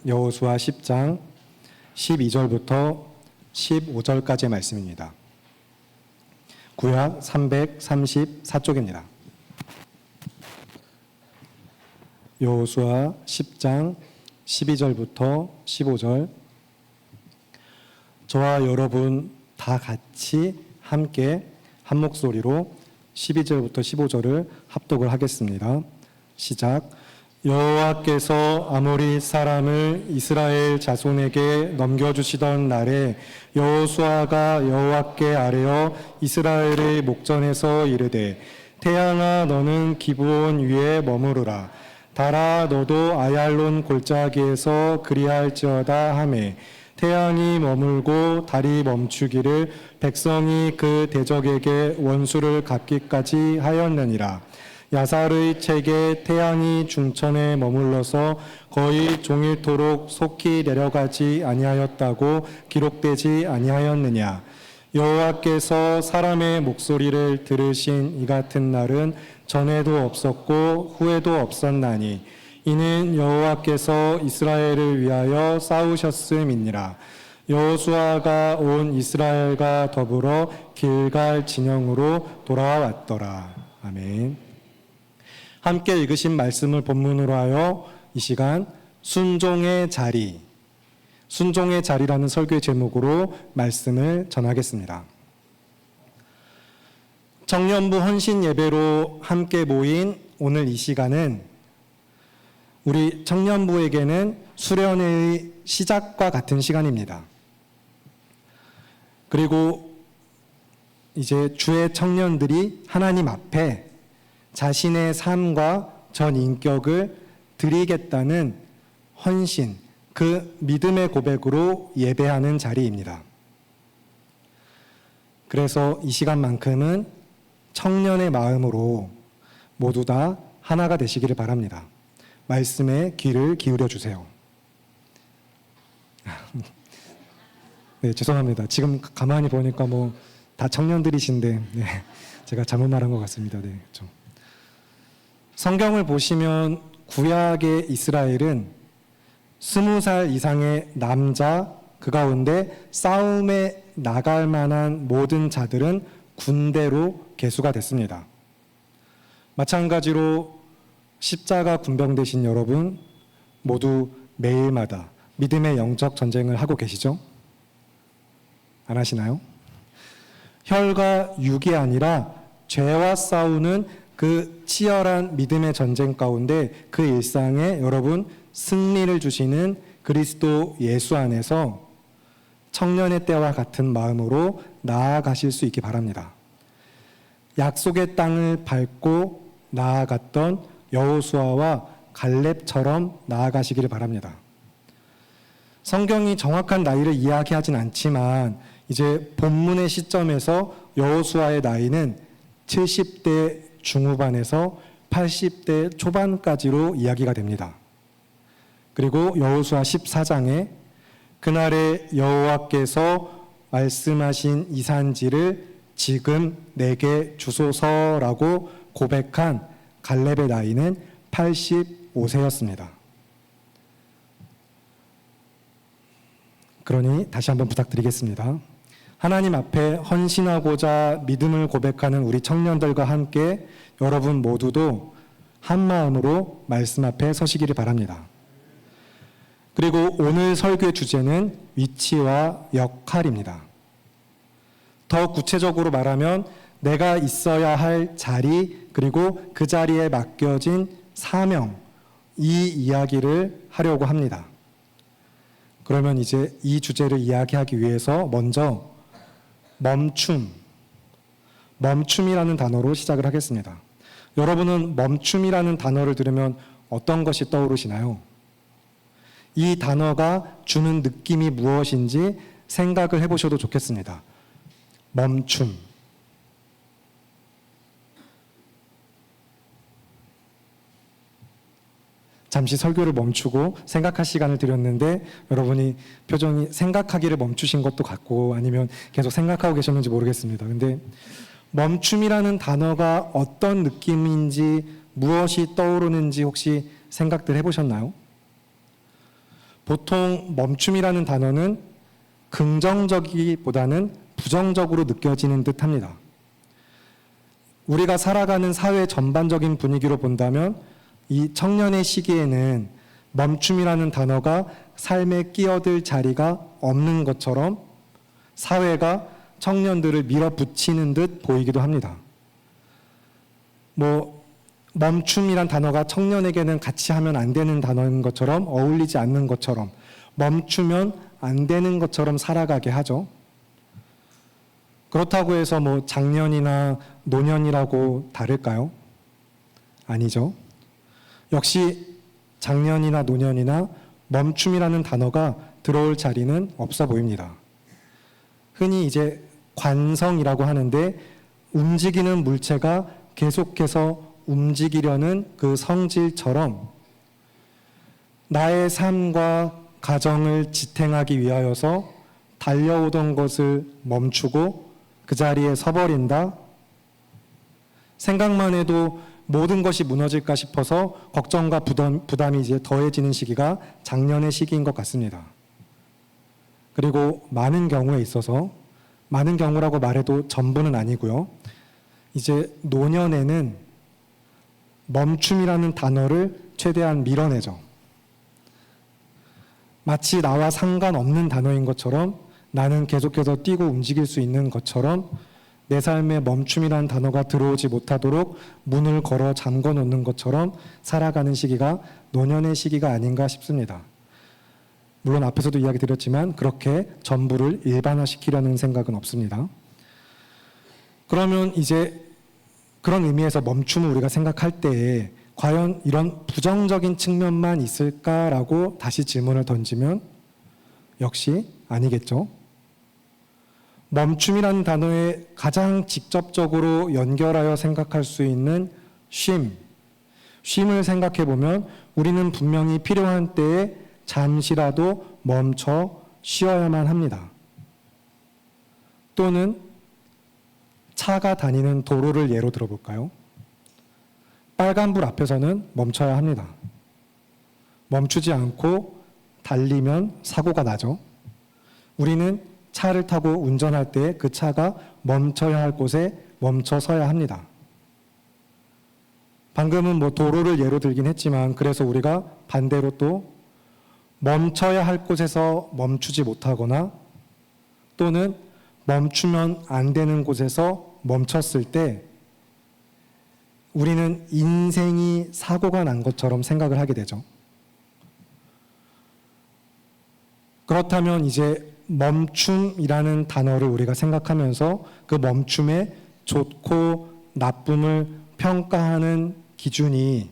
여호수아 10장 12절부터 15절까지의 말씀입니다. 구약 334쪽입니다. 여호수아 10장 12절부터 15절. 저와 여러분 다 같이 함께 한 목소리로 12절부터 15절을 합독을 하겠습니다. 시작. 여호와께서 아모리 사람을 이스라엘 자손에게 넘겨주시던 날에 여호수아가 여호와께 아뢰어 이스라엘의 목전에서 이르되 태양아 너는 기브온 위에 머무르라. 달아 너도 아얄론 골짜기에서 그리할지어다 하매 태양이 머물고 달이 멈추기를 백성이 그 대적에게 원수를 갚기까지 하였느니라. 야살의 책에 태양이 중천에 머물러서 거의 종일토록 속히 내려가지 아니하였다고 기록되지 아니하였느냐. 여호와께서 사람의 목소리를 들으신 이 같은 날은 전에도 없었고 후에도 없었나니 이는 여호와께서 이스라엘을 위하여 싸우셨음이니라. 여호수아가 온 이스라엘과 더불어 길갈 진영으로 돌아왔더라. 아멘. 함께 읽으신 말씀을 본문으로 하여 이 시간 순종의 자리, 순종의 자리라는 설교의 제목으로 말씀을 전하겠습니다. 청년부 헌신 예배로 함께 모인 오늘 이 시간은 우리 청년부에게는 수련회의 시작과 같은 시간입니다. 그리고 이제 주의 청년들이 하나님 앞에 자신의 삶과 전 인격을 드리겠다는 헌신, 그 믿음의 고백으로 예배하는 자리입니다. 그래서 이 시간만큼은 청년의 마음으로 모두 다 하나가 되시기를 바랍니다. 말씀에 귀를 기울여 주세요. 네, 죄송합니다. 지금 가만히 보니까 다 청년들이신데 제가 잘못 말한 것 같습니다. 네, 좀. 성경을 보시면 구약의 이스라엘은 20살 이상의 남자, 그 가운데 싸움에 나갈 만한 모든 자들은 군대로 계수가 됐습니다. 마찬가지로 십자가 군병되신 여러분 모두 매일마다 믿음의 영적 전쟁을 하고 계시죠? 안 하시나요? 혈과 육이 아니라 죄와 싸우는 그 치열한 믿음의 전쟁 가운데 그 일상에 여러분 승리를 주시는 그리스도 예수 안에서 청년의 때와 같은 마음으로 나아가실 수 있기 바랍니다. 약속의 땅을 밟고 나아갔던 여호수아와 갈렙처럼 나아가시기를 바랍니다. 성경이 정확한 나이를 이야기하진 않지만 이제 본문의 시점에서 여호수아의 나이는 70대 중후반에서 80대 초반까지로 이야기가 됩니다. 그리고 여호수아 14장에 그날에 여호와께서 말씀하신 이 산지를 지금 내게 주소서라고 고백한 갈렙의 나이는 85세였습니다. 그러니 다시 한번 부탁드리겠습니다. 하나님 앞에 헌신하고자 믿음을 고백하는 우리 청년들과 함께 여러분 모두도 한 마음으로 말씀 앞에 서시기를 바랍니다. 그리고 오늘 설교의 주제는 위치와 역할입니다. 더 구체적으로 말하면 내가 있어야 할 자리 그리고 그 자리에 맡겨진 사명, 이 이야기를 하려고 합니다. 그러면 이제 이 주제를 이야기하기 위해서 먼저 멈춤이라는 단어로 시작을 하겠습니다. 여러분은 멈춤이라는 단어를 들으면 어떤 것이 떠오르시나요? 이 단어가 주는 느낌이 무엇인지 생각을 해보셔도 좋겠습니다. 멈춤. 잠시 설교를 멈추고 생각할 시간을 드렸는데 여러분이 표정이 생각하기를 멈추신 것도 같고 아니면 계속 생각하고 계셨는지 모르겠습니다. 근데 멈춤이라는 단어가 어떤 느낌인지 무엇이 떠오르는지 혹시 생각들 해보셨나요? 보통 멈춤이라는 단어는 긍정적이보다는 부정적으로 느껴지는 듯합니다. 우리가 살아가는 사회 전반적인 분위기로 본다면 이 청년의 시기에는 멈춤이라는 단어가 삶에 끼어들 자리가 없는 것처럼 사회가 청년들을 밀어붙이는 듯 보이기도 합니다. 멈춤이란 단어가 청년에게는 같이 하면 안 되는 단어인 것처럼, 어울리지 않는 것처럼, 멈추면 안 되는 것처럼 살아가게 하죠. 그렇다고 해서 장년이나 노년이라고 다를까요? 아니죠. 역시 장년이나 노년이나 멈춤이라는 단어가 들어올 자리는 없어 보입니다. 흔히 이제 관성이라고 하는데 움직이는 물체가 계속해서 움직이려는 그 성질처럼 나의 삶과 가정을 지탱하기 위하여서 달려오던 것을 멈추고 그 자리에 서버린다. 생각만 해도 모든 것이 무너질까 싶어서 걱정과 부담이 이제 더해지는 시기가 장년의 시기인 것 같습니다. 그리고 많은 경우에 있어서, 많은 경우라고 말해도 전부는 아니고요. 이제 노년에는 멈춤이라는 단어를 최대한 밀어내죠. 마치 나와 상관없는 단어인 것처럼, 나는 계속해서 뛰고 움직일 수 있는 것처럼 내 삶에 멈춤이라는 단어가 들어오지 못하도록 문을 걸어 잠궈 놓는 것처럼 살아가는 시기가 노년의 시기가 아닌가 싶습니다. 물론 앞에서도 이야기 드렸지만 그렇게 전부를 일반화시키려는 생각은 없습니다. 그러면 이제 그런 의미에서 멈춤을 우리가 생각할 때에 과연 이런 부정적인 측면만 있을까라고 다시 질문을 던지면 역시 아니겠죠. 멈춤이라는 단어에 가장 직접적으로 연결하여 생각할 수 있는 쉼을 생각해 보면 우리는 분명히 필요한 때에 잠시라도 멈춰 쉬어야만 합니다. 또는 차가 다니는 도로를 예로 들어볼까요? 빨간불 앞에서는 멈춰야 합니다. 멈추지 않고 달리면 사고가 나죠. 우리는 차를 타고 운전할 때 그 차가 멈춰야 할 곳에 멈춰 서야 합니다. 방금은 도로를 예로 들긴 했지만 그래서 우리가 반대로 또 멈춰야 할 곳에서 멈추지 못하거나 또는 멈추면 안 되는 곳에서 멈췄을 때 우리는 인생이 사고가 난 것처럼 생각을 하게 되죠. 그렇다면 이제 멈춤이라는 단어를 우리가 생각하면서 그 멈춤의 좋고 나쁨을 평가하는 기준이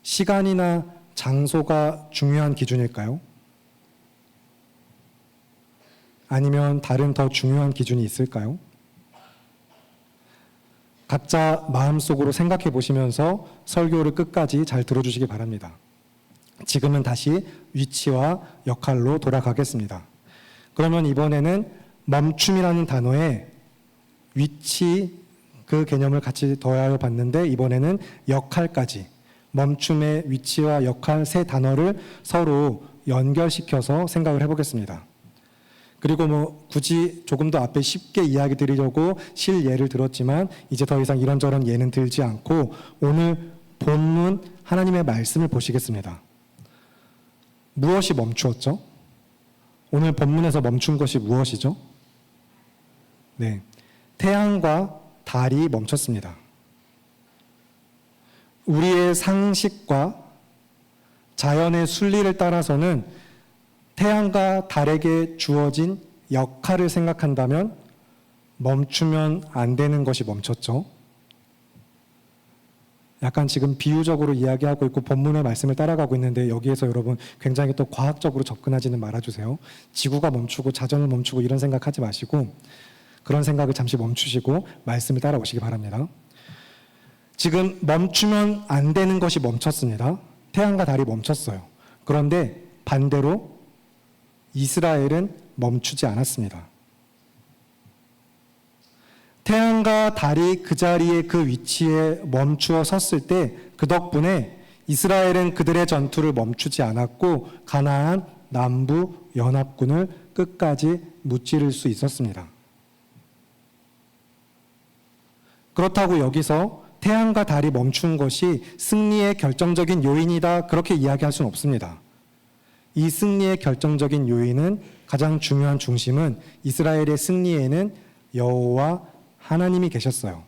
시간이나 장소가 중요한 기준일까요? 아니면 다른 더 중요한 기준이 있을까요? 각자 마음속으로 생각해 보시면서 설교를 끝까지 잘 들어주시기 바랍니다. 지금은 다시 위치와 역할로 돌아가겠습니다. 그러면 이번에는 멈춤이라는 단어에 위치 그 개념을 같이 더하여 봤는데 이번에는 역할까지 멈춤의 위치와 역할 세 단어를 서로 연결시켜서 생각을 해보겠습니다. 그리고 굳이 조금 더 앞에 쉽게 이야기 드리려고 실예를 들었지만 이제 더 이상 이런저런 예는 들지 않고 오늘 본문 하나님의 말씀을 보시겠습니다. 무엇이 멈추었죠? 오늘 본문에서 멈춘 것이 무엇이죠? 네, 태양과 달이 멈췄습니다. 우리의 상식과 자연의 순리를 따라서는 태양과 달에게 주어진 역할을 생각한다면 멈추면 안 되는 것이 멈췄죠. 약간 지금 비유적으로 이야기하고 있고 본문의 말씀을 따라가고 있는데 여기에서 여러분 굉장히 또 과학적으로 접근하지는 말아주세요. 지구가 멈추고 자전을 멈추고 이런 생각하지 마시고 그런 생각을 잠시 멈추시고 말씀을 따라오시기 바랍니다. 지금 멈추면 안 되는 것이 멈췄습니다. 태양과 달이 멈췄어요. 그런데 반대로 이스라엘은 멈추지 않았습니다. 태양과 달이 그 자리에 그 위치에 멈추어 섰을 때 그 덕분에 이스라엘은 그들의 전투를 멈추지 않았고 가나안 남부 연합군을 끝까지 무찌를 수 있었습니다. 그렇다고 여기서 태양과 달이 멈춘 것이 승리의 결정적인 요인이다, 그렇게 이야기할 수는 없습니다. 이 승리의 결정적인 요인은, 가장 중요한 중심은 이스라엘의 승리에는 여호와 하나님이 계셨어요.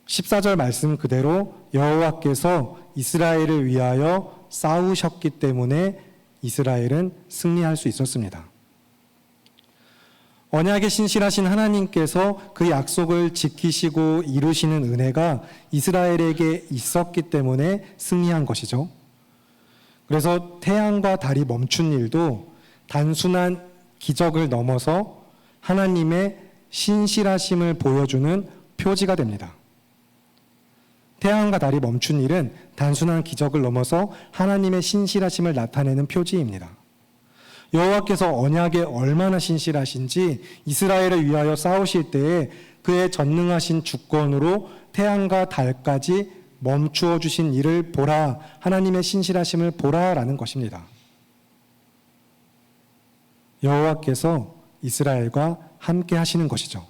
14절 말씀 그대로 여호와께서 이스라엘을 위하여 싸우셨기 때문에 이스라엘은 승리할 수 있었습니다. 언약에 신실하신 하나님께서 그 약속을 지키시고 이루시는 은혜가 이스라엘에게 있었기 때문에 승리한 것이죠. 그래서 태양과 달이 멈춘 일도 단순한 기적을 넘어서 하나님의 신실하심을 보여주는 표지가 됩니다. 태양과 달이 멈춘 일은 단순한 기적을 넘어서 하나님의 신실하심을 나타내는 표지입니다. 여호와께서 언약에 얼마나 신실하신지 이스라엘을 위하여 싸우실 때에 그의 전능하신 주권으로 태양과 달까지 멈추어 주신 일을 보라, 하나님의 신실하심을 보라라는 것입니다. 여호와께서 이스라엘과 함께 하시는 것이죠.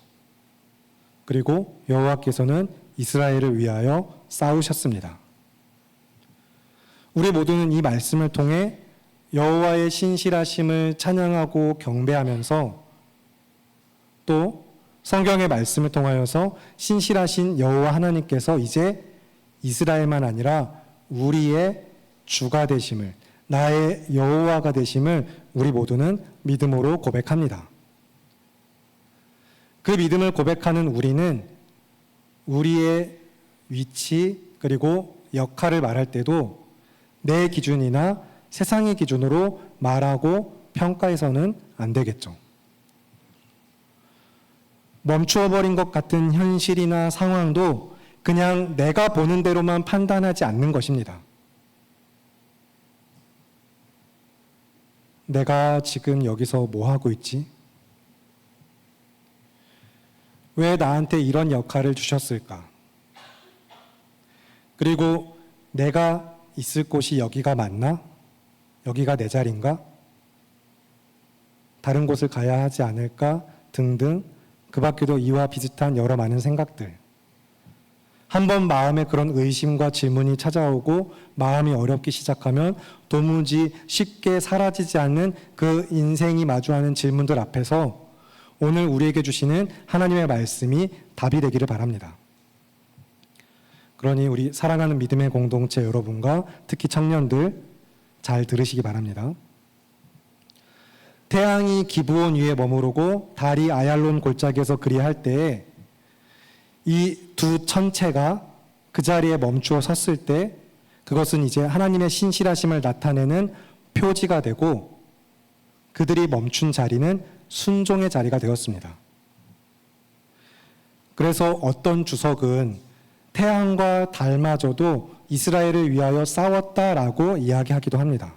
그리고 여호와께서는 이스라엘을 위하여 싸우셨습니다. 우리 모두는 이 말씀을 통해 여호와의 신실하심을 찬양하고 경배하면서 또 성경의 말씀을 통하여서 신실하신 여호와 하나님께서 이제 이스라엘만 아니라 우리의 주가 되심을, 나의 여호와가 되심을 우리 모두는 믿음으로 고백합니다. 그 믿음을 고백하는 우리는 우리의 위치 그리고 역할을 말할 때도 내 기준이나 세상의 기준으로 말하고 평가해서는 안 되겠죠. 멈추어버린 것 같은 현실이나 상황도 그냥 내가 보는 대로만 판단하지 않는 것입니다. 내가 지금 여기서 뭐 하고 있지? 왜 나한테 이런 역할을 주셨을까? 그리고 내가 있을 곳이 여기가 맞나? 여기가 내 자리인가? 다른 곳을 가야 하지 않을까? 등등 그 밖에도 이와 비슷한 여러 많은 생각들. 한번 마음에 그런 의심과 질문이 찾아오고 마음이 어렵기 시작하면 도무지 쉽게 사라지지 않는 그 인생이 마주하는 질문들 앞에서 오늘 우리에게 주시는 하나님의 말씀이 답이 되기를 바랍니다. 그러니 우리 사랑하는 믿음의 공동체 여러분과 특히 청년들 잘 들으시기 바랍니다. 태양이 기브온 위에 머무르고 달이 아얄론 골짜기에서 그리할 때에 이 두 천체가 그 자리에 멈추어 섰을 때 그것은 이제 하나님의 신실하심을 나타내는 표지가 되고 그들이 멈춘 자리는 순종의 자리가 되었습니다. 그래서 어떤 주석은 태양과 달마저도 이스라엘을 위하여 싸웠다라고 이야기하기도 합니다.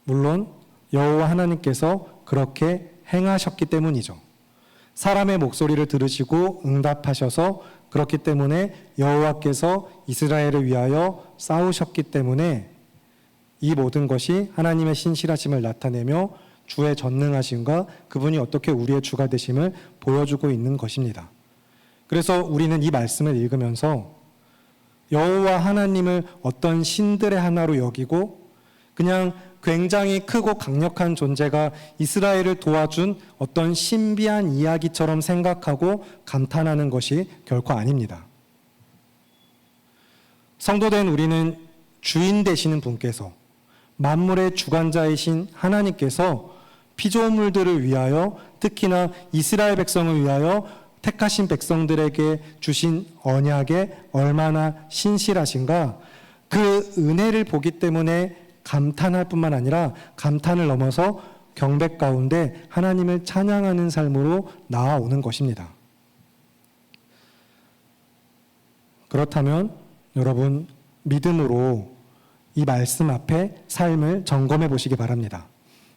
물론 여호와 하나님께서 그렇게 행하셨기 때문이죠. 사람의 목소리를 들으시고 응답하셔서 그렇기 때문에 여호와께서 이스라엘을 위하여 싸우셨기 때문에 이 모든 것이 하나님의 신실하심을 나타내며 주의 전능하심과 그분이 어떻게 우리의 주가 되심을 보여주고 있는 것입니다. 그래서 우리는 이 말씀을 읽으면서 여호와 하나님을 어떤 신들의 하나로 여기고 그냥 굉장히 크고 강력한 존재가 이스라엘을 도와준 어떤 신비한 이야기처럼 생각하고 감탄하는 것이 결코 아닙니다. 성도된 우리는 주인 되시는 분께서 만물의 주관자이신 하나님께서 피조물들을 위하여 특히나 이스라엘 백성을 위하여 택하신 백성들에게 주신 언약에 얼마나 신실하신가, 그 은혜를 보기 때문에 감탄할 뿐만 아니라 감탄을 넘어서 경배 가운데 하나님을 찬양하는 삶으로 나아오는 것입니다. 그렇다면 여러분 믿음으로 이 말씀 앞에 삶을 점검해 보시기 바랍니다.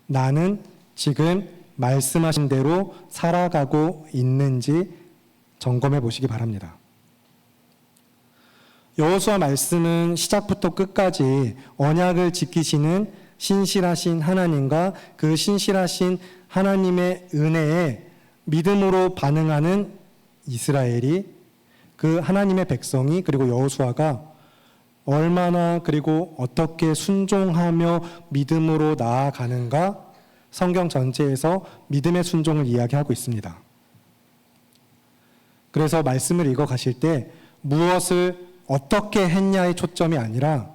나는 지금 말씀하신 대로 살아가고 있는지 점검해 보시기 바랍니다. 여호수아 말씀은 시작부터 끝까지 언약을 지키시는 신실하신 하나님과 그 신실하신 하나님의 은혜에 믿음으로 반응하는 이스라엘이, 그 하나님의 백성이, 그리고 여호수아가 얼마나 그리고 어떻게 순종하며 믿음으로 나아가는가, 성경 전체에서 믿음의 순종을 이야기하고 있습니다. 그래서 말씀을 읽어 가실 때 무엇을 어떻게 했냐의 초점이 아니라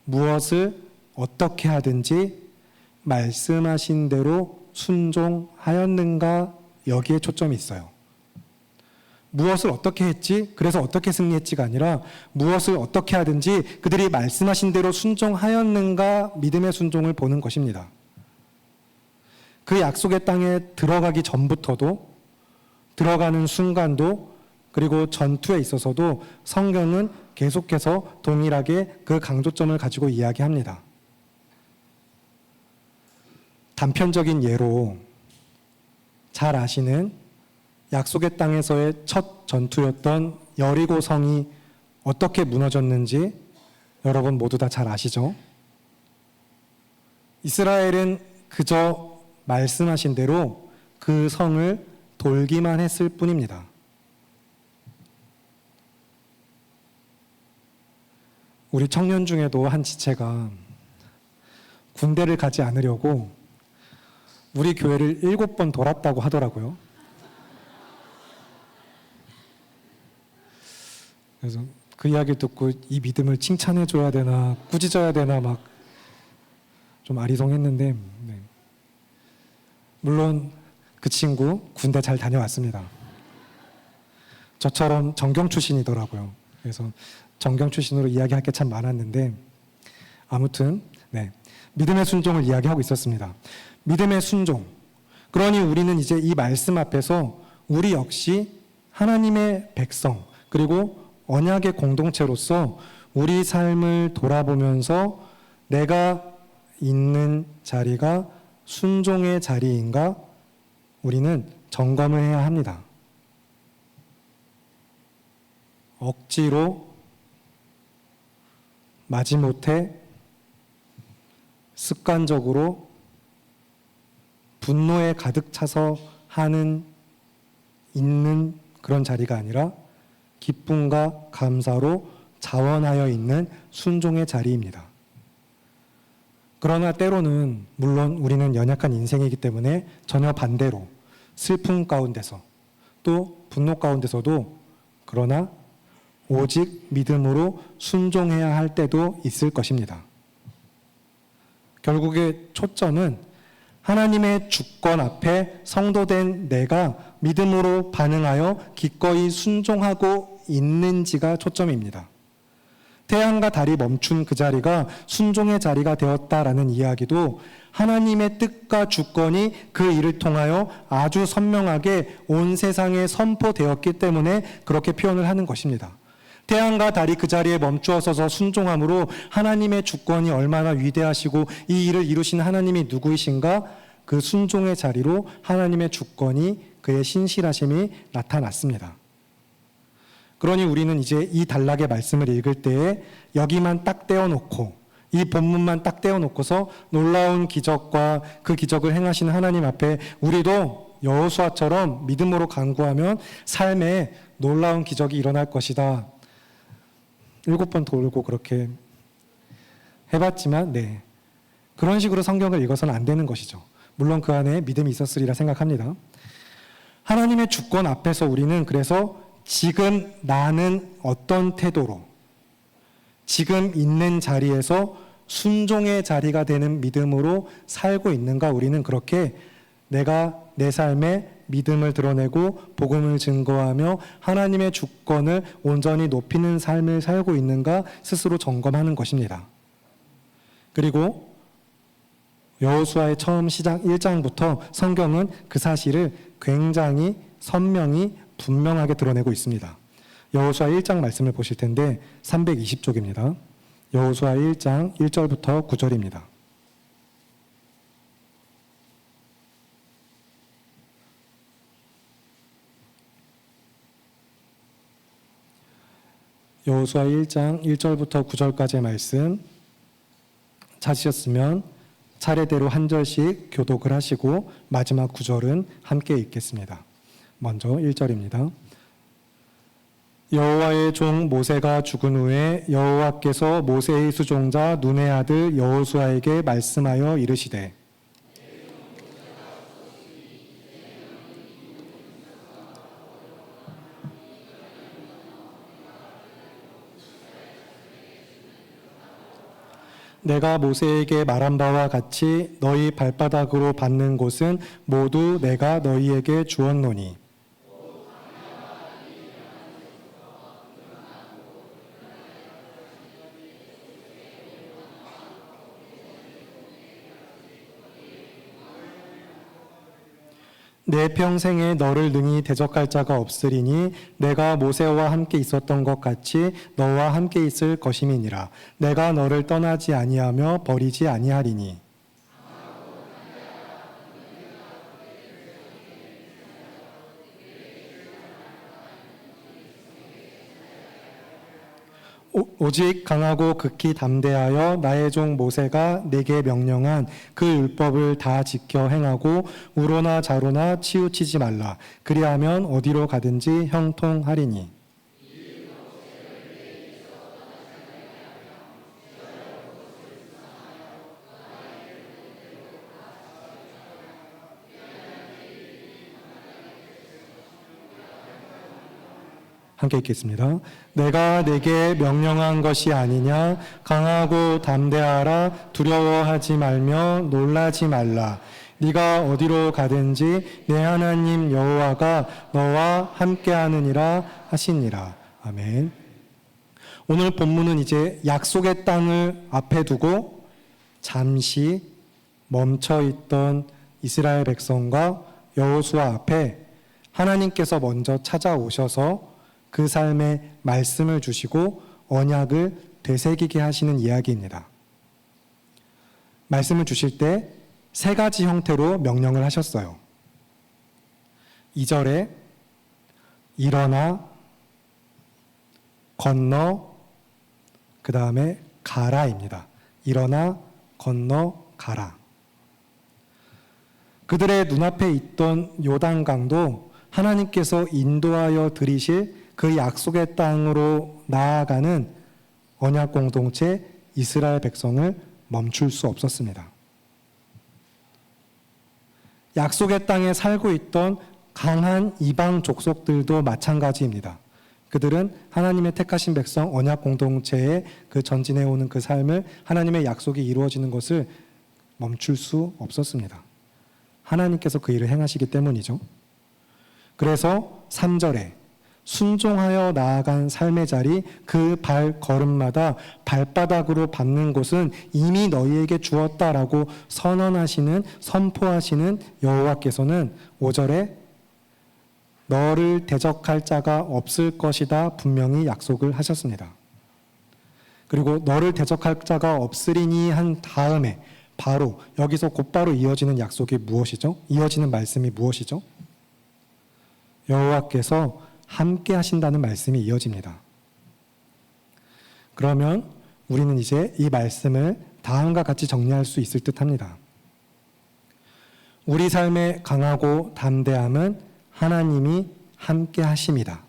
무엇을 어떻게 하든지 말씀하신 대로 순종하였는가, 여기에 초점이 있어요. 무엇을 어떻게 했지? 그래서 어떻게 승리했지가 아니라 무엇을 어떻게 하든지 그들이 말씀하신 대로 순종하였는가, 믿음의 순종을 보는 것입니다. 그 약속의 땅에 들어가기 전부터도, 들어가는 순간도, 그리고 전투에 있어서도 성경은 계속해서 동일하게 그 강조점을 가지고 이야기합니다. 단편적인 예로 잘 아시는 약속의 땅에서의 첫 전투였던 여리고 성이 어떻게 무너졌는지 여러분 모두 다 잘 아시죠? 이스라엘은 그저 말씀하신 대로 그 성을 돌기만 했을 뿐입니다. 우리 청년 중에도 한 지체가 군대를 가지 않으려고 우리 교회를 7번 돌았다고 하더라고요. 그래서 그 이야기를 듣고 이 믿음을 칭찬해줘야 되나 꾸짖어야 되나 막 좀 아리송했는데, 네. 물론 그 친구 군대 잘 다녀왔습니다. 저처럼 정경 출신이더라고요. 그래서 정경 출신으로 이야기할 게 참 많았는데, 아무튼 네, 믿음의 순종을 이야기하고 있었습니다. 믿음의 순종. 그러니 우리는 이제 이 말씀 앞에서 우리 역시 하나님의 백성, 그리고 언약의 공동체로서 우리 삶을 돌아보면서 내가 있는 자리가 순종의 자리인가, 우리는 점검을 해야 합니다. 억지로 마지못해 습관적으로 분노에 가득 차서 있는 그런 자리가 아니라 기쁨과 감사로 자원하여 있는 순종의 자리입니다. 그러나 때로는 물론 우리는 연약한 인생이기 때문에 전혀 반대로 슬픔 가운데서 또 분노 가운데서도, 그러나 오직 믿음으로 순종해야 할 때도 있을 것입니다. 결국의 초점은 하나님의 주권 앞에 성도된 내가 믿음으로 반응하여 기꺼이 순종하고 있는지가 초점입니다. 태양과 달이 멈춘 그 자리가 순종의 자리가 되었다라는 이야기도 하나님의 뜻과 주권이 그 일을 통하여 아주 선명하게 온 세상에 선포되었기 때문에 그렇게 표현을 하는 것입니다. 태양과 달이 그 자리에 멈추어 서서 순종함으로 하나님의 주권이 얼마나 위대하시고 이 일을 이루신 하나님이 누구이신가, 그 순종의 자리로 하나님의 주권이, 그의 신실하심이 나타났습니다. 그러니 우리는 이제 이 단락의 말씀을 읽을 때에 여기만 딱 떼어놓고, 이 본문만 딱 떼어놓고서 놀라운 기적과 그 기적을 행하신 하나님 앞에 우리도 여호수아처럼 믿음으로 간구하면 삶에 놀라운 기적이 일어날 것이다. 7번 돌고 그렇게 해봤지만, 네, 그런 식으로 성경을 읽어서는 안 되는 것이죠. 물론 그 안에 믿음이 있었으리라 생각합니다. 하나님의 주권 앞에서 우리는 그래서 지금 나는 어떤 태도로, 지금 있는 자리에서 순종의 자리가 되는 믿음으로 살고 있는가, 우리는 그렇게 내가 내 삶에 믿음을 드러내고 복음을 증거하며 하나님의 주권을 온전히 높이는 삶을 살고 있는가 스스로 점검하는 것입니다. 그리고 여호수아의 처음 시작 1장부터 성경은 그 사실을 굉장히 선명히 분명하게 드러내고 있습니다. 여호수아 1장 말씀을 보실 텐데 320쪽입니다. 여호수아 1장 1절부터 9절입니다. 여호수아 1장 1절부터 9절까지의 말씀 찾으셨으면 차례대로 한 절씩 교독을 하시고 마지막 9절은 함께 읽겠습니다. 먼저 1절입니다. 여호와의 종 모세가 죽은 후에 여호와께서 모세의 수종자 눈의 아들 여호수아에게 말씀하여 이르시되 내가 모세에게 말한 바와 같이 너희 발바닥으로 밟는 곳은 모두 내가 너희에게 주었노니 내 평생에 너를 능히 대적할 자가 없으리니 내가 모세와 함께 있었던 것 같이 너와 함께 있을 것임이니라. 내가 너를 떠나지 아니하며 버리지 아니하리니. 오직 강하고 극히 담대하여 나의 종 모세가 내게 명령한 그 율법을 다 지켜 행하고 우로나 좌로나 치우치지 말라. 그리하면 어디로 가든지 형통하리니. 함께 읽겠습니다. 내가 내게 명령한 것이 아니냐. 강하고 담대하라. 두려워하지 말며 놀라지 말라. 네가 어디로 가든지 내 하나님 여호와가 너와 함께하느니라 하시니라. 아멘. 오늘 본문은 이제 약속의 땅을 앞에 두고 잠시 멈춰있던 이스라엘 백성과 여호수아 앞에 하나님께서 먼저 찾아오셔서 그 삶에 말씀을 주시고 언약을 되새기게 하시는 이야기입니다. 말씀을 주실 때 세 가지 형태로 명령을 하셨어요. 2절에 일어나, 건너, 그 다음에 가라입니다. 일어나, 건너, 가라. 그들의 눈앞에 있던 요단강도 하나님께서 인도하여 들이실 그 약속의 땅으로 나아가는 언약 공동체 이스라엘 백성을 멈출 수 없었습니다. 약속의 땅에 살고 있던 강한 이방 족속들도 마찬가지입니다. 그들은 하나님의 택하신 백성 언약 공동체에 그 전진해오는 그 삶을 하나님의 약속이 이루어지는 것을 멈출 수 없었습니다. 하나님께서 그 일을 행하시기 때문이죠. 그래서 3절에 순종하여 나아간 삶의 자리, 그 발걸음마다 발바닥으로 밟는 곳은 이미 너희에게 주었다라고 선포하시는 여호와께서는 5절에 너를 대적할 자가 없을 것이다 분명히 약속을 하셨습니다. 그리고 너를 대적할 자가 없으리니 한 다음에 바로 여기서 곧바로 이어지는 약속이 무엇이죠? 이어지는 말씀이 무엇이죠? 여호와께서 함께 하신다는 말씀이 이어집니다. 그러면 우리는 이제 이 말씀을 다음과 같이 정리할 수 있을 듯 합니다. 우리 삶의 강하고 담대함은 하나님이 함께 하심이다.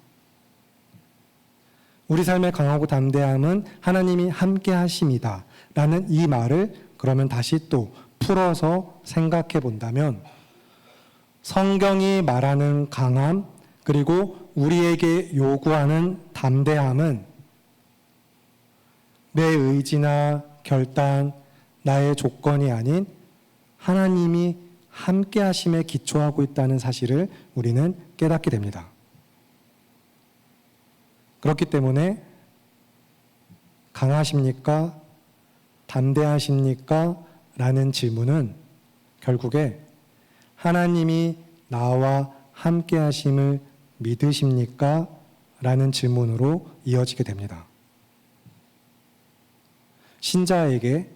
우리 삶의 강하고 담대함은 하나님이 함께 하심이다. 라는 이 말을 그러면 다시 또 풀어서 생각해 본다면 성경이 말하는 강함 그리고 우리에게 요구하는 담대함은 내 의지나 결단, 나의 조건이 아닌 하나님이 함께 하심에 기초하고 있다는 사실을 우리는 깨닫게 됩니다. 그렇기 때문에 강하십니까? 담대하십니까? 라는 질문은 결국에 하나님이 나와 함께 하심을 믿으십니까? 라는 질문으로 이어지게 됩니다. 신자에게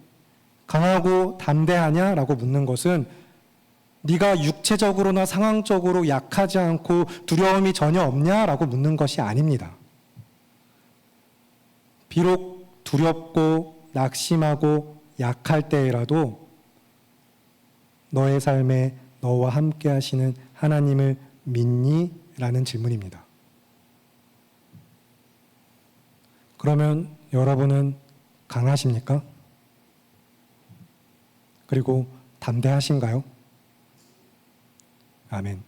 강하고 담대하냐? 라고 묻는 것은 네가 육체적으로나 상황적으로 약하지 않고 두려움이 전혀 없냐? 라고 묻는 것이 아닙니다. 비록 두렵고 낙심하고 약할 때라도 너의 삶에 너와 함께 하시는 하나님을 믿니? 라는 질문입니다. 그러면 여러분은 강하십니까? 그리고 담대하신가요? 아멘.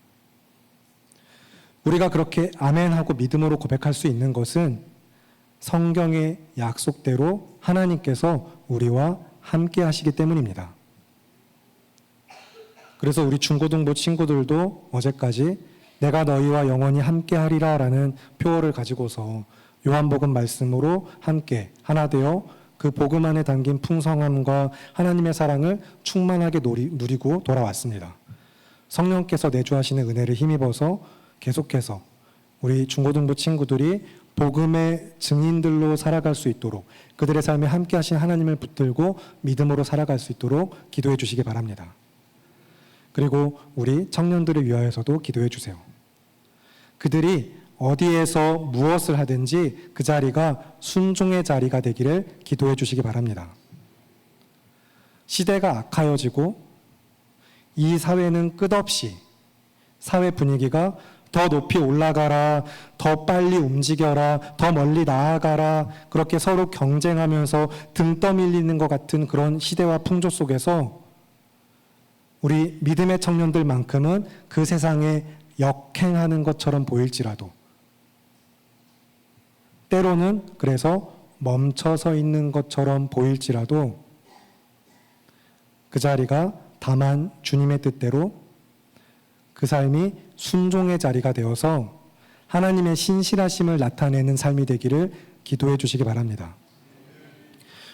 우리가 그렇게 아멘하고 믿음으로 고백할 수 있는 것은 성경의 약속대로 하나님께서 우리와 함께 하시기 때문입니다. 그래서 우리 중고등부 친구들도 어제까지 내가 너희와 영원히 함께 하리라 라는 표어를 가지고서 요한복음 말씀으로 함께 하나 되어 그 복음 안에 담긴 풍성함과 하나님의 사랑을 충만하게 누리고 돌아왔습니다. 성령께서 내주하시는 은혜를 힘입어서 계속해서 우리 중고등부 친구들이 복음의 증인들로 살아갈 수 있도록 그들의 삶에 함께 하신 하나님을 붙들고 믿음으로 살아갈 수 있도록 기도해 주시기 바랍니다. 그리고 우리 청년들을 위하여서도 기도해 주세요. 그들이 어디에서 무엇을 하든지 그 자리가 순종의 자리가 되기를 기도해 주시기 바랍니다. 시대가 악하여지고 이 사회는 끝없이 사회 분위기가 더 높이 올라가라, 더 빨리 움직여라, 더 멀리 나아가라, 그렇게 서로 경쟁하면서 등 떠밀리는 것 같은 그런 시대와 풍조 속에서 우리 믿음의 청년들만큼은 그 세상에 역행하는 것처럼 보일지라도 때로는 그래서 멈춰서 있는 것처럼 보일지라도 그 자리가 다만 주님의 뜻대로 그 삶이 순종의 자리가 되어서 하나님의 신실하심을 나타내는 삶이 되기를 기도해 주시기 바랍니다.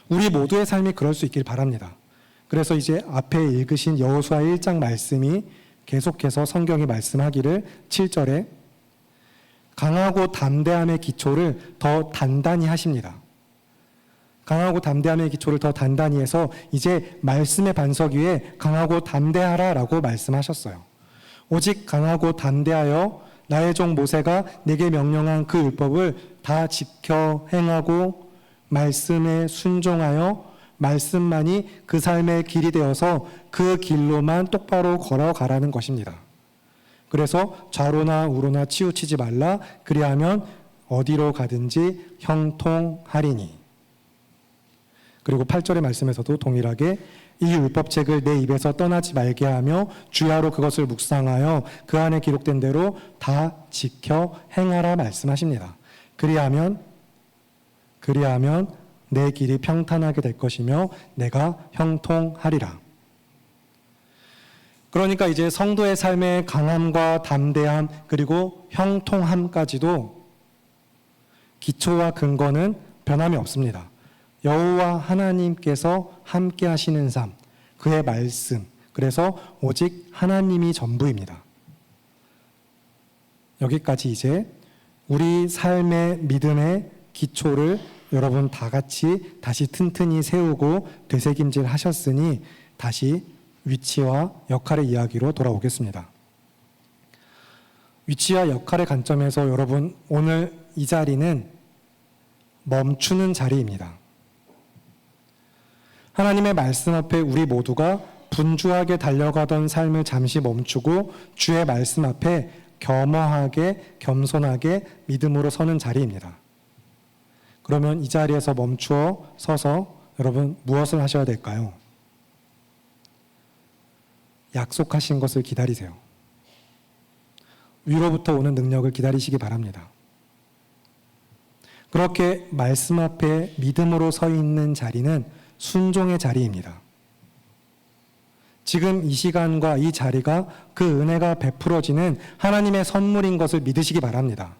우리 모두의 삶이 그럴 수 있길 바랍니다. 그래서 이제 앞에 읽으신 여호수아 1장 말씀이 계속해서 성경이 말씀하기를 7절에 강하고 담대함의 기초를 더 단단히 하십니다. 강하고 담대함의 기초를 더 단단히 해서 이제 말씀의 반석 위에 강하고 담대하라 라고 말씀하셨어요. 오직 강하고 담대하여 나의 종 모세가 내게 명령한 그 율법을 다 지켜 행하고 말씀에 순종하여 말씀만이 그 삶의 길이 되어서 그 길로만 똑바로 걸어가라는 것입니다. 그래서 좌로나 우로나 치우치지 말라. 그리하면 어디로 가든지 형통하리니. 그리고 8절의 말씀에서도 동일하게 이 율법책을 내 입에서 떠나지 말게 하며 주야로 그것을 묵상하여 그 안에 기록된 대로 다 지켜 행하라 말씀하십니다. 그리하면 내 길이 평탄하게 될 것이며 내가 형통하리라. 그러니까 이제 성도의 삶의 강함과 담대함 그리고 형통함까지도 기초와 근거는 변함이 없습니다. 여호와 하나님께서 함께 하시는 삶, 그의 말씀, 그래서 오직 하나님이 전부입니다. 여기까지 이제 우리 삶의 믿음의 기초를 여러분 다 같이 다시 튼튼히 세우고 되새김질 하셨으니 다시 위치와 역할의 이야기로 돌아오겠습니다. 위치와 역할의 관점에서 여러분 오늘 이 자리는 멈추는 자리입니다. 하나님의 말씀 앞에 우리 모두가 분주하게 달려가던 삶을 잠시 멈추고 주의 말씀 앞에 겸허하게 겸손하게 믿음으로 서는 자리입니다. 그러면 이 자리에서 멈추어 서서 여러분 무엇을 하셔야 될까요? 약속하신 것을 기다리세요. 위로부터 오는 능력을 기다리시기 바랍니다. 그렇게 말씀 앞에 믿음으로 서 있는 자리는 순종의 자리입니다. 지금 이 시간과 이 자리가 그 은혜가 베풀어지는 하나님의 선물인 것을 믿으시기 바랍니다.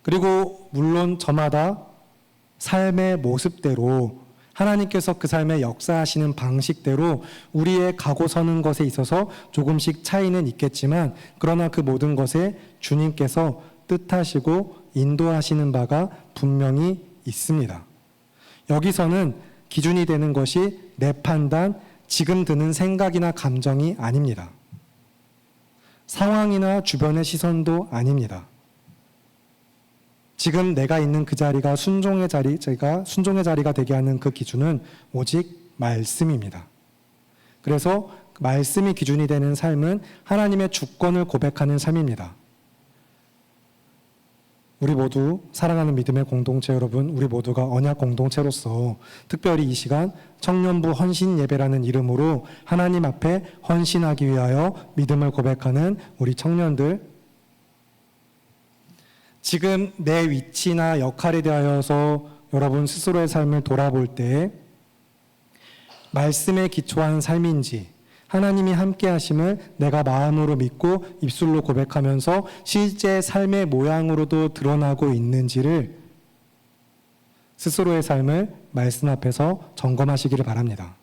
그리고 물론 저마다 삶의 모습대로 하나님께서 그 삶에 역사하시는 방식대로 우리의 가고 서는 것에 있어서 조금씩 차이는 있겠지만 그러나 그 모든 것에 주님께서 뜻하시고 인도하시는 바가 분명히 있습니다. 여기서는 기준이 되는 것이 내 판단, 지금 드는 생각이나 감정이 아닙니다. 상황이나 주변의 시선도 아닙니다. 지금 내가 있는 그 자리가 순종의 자리가 되게 하는 그 기준은 오직 말씀입니다. 그래서 말씀이 기준이 되는 삶은 하나님의 주권을 고백하는 삶입니다. 우리 모두 사랑하는 믿음의 공동체 여러분, 우리 모두가 언약 공동체로서 특별히 이 시간 청년부 헌신 예배라는 이름으로 하나님 앞에 헌신하기 위하여 믿음을 고백하는 우리 청년들, 지금 내 위치나 역할에 대하여서 여러분 스스로의 삶을 돌아볼 때 말씀에 기초한 삶인지, 하나님이 함께 하심을 내가 마음으로 믿고 입술로 고백하면서 실제 삶의 모양으로도 드러나고 있는지를 스스로의 삶을 말씀 앞에서 점검하시기를 바랍니다.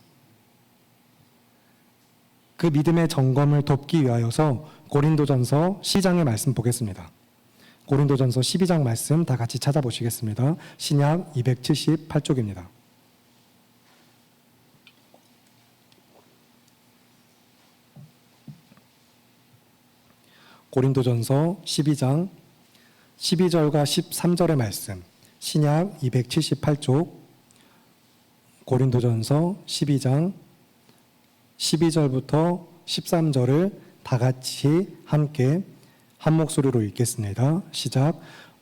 그 믿음의 점검을 돕기 위하여서 고린도전서 12장의 말씀 보겠습니다. 고린도전서 12장 말씀 다 같이 찾아보시겠습니다. 신약 278쪽입니다. 고린도전서 12장 12절과 13절의 말씀, 신약 278쪽, 고린도전서 12장 12절부터 13절을 다 같이 함께 한 목소리로 읽겠습니다. 시작.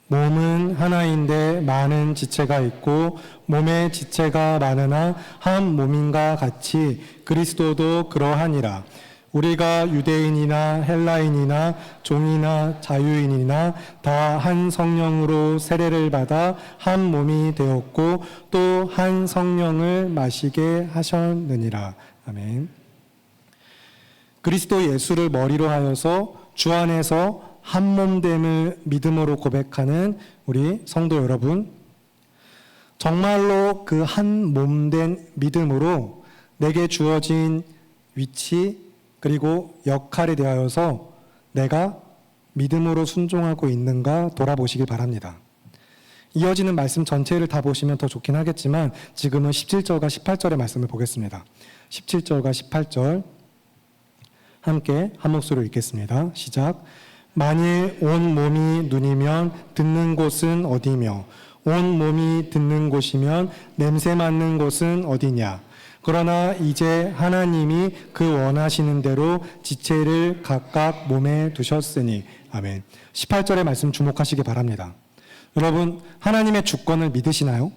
몸은 하나인데 많은 지체가 있고 몸의 지체가 많으나 한 몸인가 같이 그리스도도 그러하니라. 우리가 유대인이나 헬라인이나 종이나 자유인이나 다 한 성령으로 세례를 받아 한 몸이 되었고 또 한 성령을 마시게 하셨느니라. 아멘. 그리스도 예수를 머리로 하여서 주 안에서 한 몸됨을 믿음으로 고백하는 우리 성도 여러분, 정말로 그 한 몸된 믿음으로 내게 주어진 위치 그리고 역할에 대하여서 내가 믿음으로 순종하고 있는가 돌아보시기 바랍니다. 이어지는 말씀 전체를 다 보시면 더 좋긴 하겠지만 지금은 17절과 18절의 말씀을 보겠습니다. 17절과 18절 함께 한 목소리로 읽겠습니다. 시작. 만일 온 몸이 눈이면 듣는 곳은 어디며 온 몸이 듣는 곳이면 냄새 맡는 곳은 어디냐. 그러나 이제 하나님이 그 원하시는 대로 지체를 각각 몸에 두셨으니. 아멘. 18절의 말씀 주목하시기 바랍니다. 여러분, 하나님의 주권을 믿으시나요?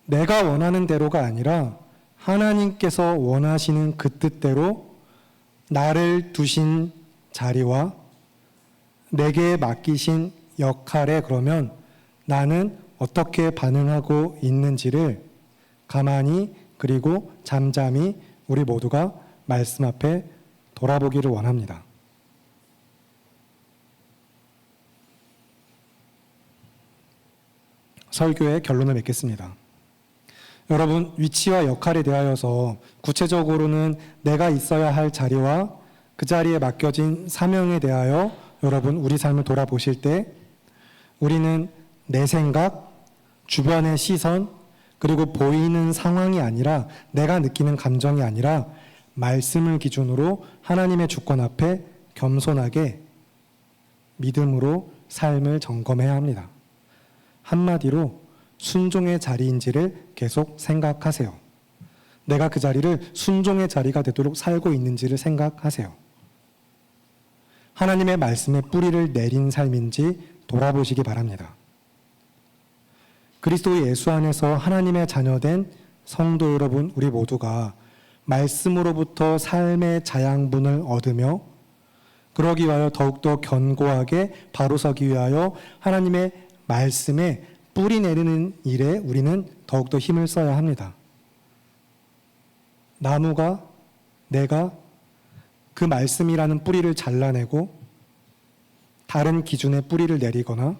내가 원하는 대로가 아니라 하나님께서 원하시는 그 뜻대로 나를 두신 자리와 내게 맡기신 역할에 그러면 나는 어떻게 반응하고 있는지를 가만히 그리고 잠잠히 우리 모두가 말씀 앞에 돌아보기를 원합니다. 설교의 결론을 맺겠습니다. 여러분, 위치와 역할에 대하여서 구체적으로는 내가 있어야 할 자리와 그 자리에 맡겨진 사명에 대하여 여러분 우리 삶을 돌아보실 때 우리는 내 생각, 주변의 시선, 그리고 보이는 상황이 아니라 내가 느끼는 감정이 아니라 말씀을 기준으로 하나님의 주권 앞에 겸손하게 믿음으로 삶을 점검해야 합니다. 한마디로 순종의 자리인지를 계속 생각하세요. 내가 그 자리를 순종의 자리가 되도록 살고 있는지를 생각하세요. 하나님의 말씀에 뿌리를 내린 삶인지 돌아보시기 바랍니다. 그리스도 예수 안에서 하나님의 자녀된 성도 여러분, 우리 모두가 말씀으로부터 삶의 자양분을 얻으며 그러기 위하여 더욱더 견고하게 바로서기 위하여 하나님의 말씀에 뿌리 내리는 일에 우리는 더욱더 힘을 써야 합니다. 나무가 내가 그 말씀이라는 뿌리를 잘라내고 다른 기준의 뿌리를 내리거나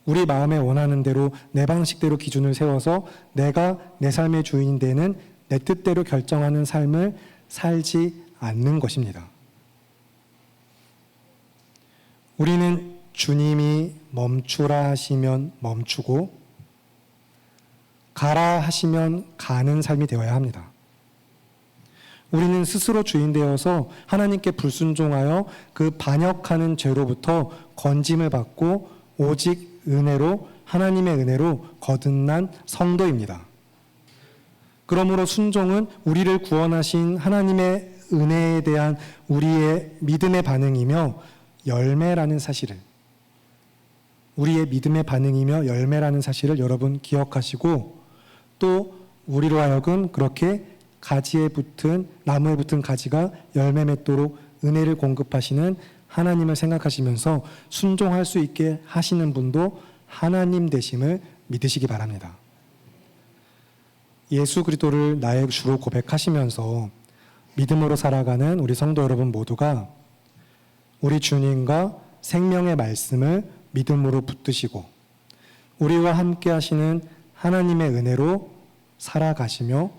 우리 마음에 원하는 대로 내 방식대로 기준을 세워서 내가 내 삶의 주인이 되는 내 뜻대로 결정하는 삶을 살지 않는 것입니다. 우리는 주님이 멈추라 하시면 멈추고 가라 하시면 가는 삶이 되어야 합니다. 우리는 스스로 주인 되어서 하나님께 불순종하여 그 반역하는 죄로부터 건짐을 받고 오직 은혜로, 하나님의 은혜로 거듭난 성도입니다. 그러므로 순종은 우리를 구원하신 하나님의 은혜에 대한 우리의 믿음의 반응이며 열매라는 사실을, 우리의 믿음의 반응이며 열매라는 사실을 여러분 기억하시고, 또 우리로 하여금 그렇게 가지에 붙은, 나무에 붙은 가지가 열매 맺도록 은혜를 공급하시는 하나님을 생각하시면서 순종할 수 있게 하시는 분도 하나님 되심을 믿으시기 바랍니다. 예수 그리스도를 나의 주로 고백하시면서 믿음으로 살아가는 우리 성도 여러분 모두가 우리 주님과 생명의 말씀을 믿음으로 붙드시고 우리와 함께 하시는 하나님의 은혜로 살아가시며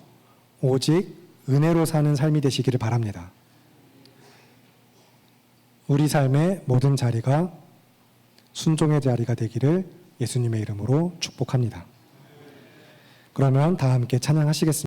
오직 은혜로 사는 삶이 되시기를 바랍니다. 우리 삶의 모든 자리가 순종의 자리가 되기를 예수님의 이름으로 축복합니다. 그러면 다 함께 찬양하시겠습니다.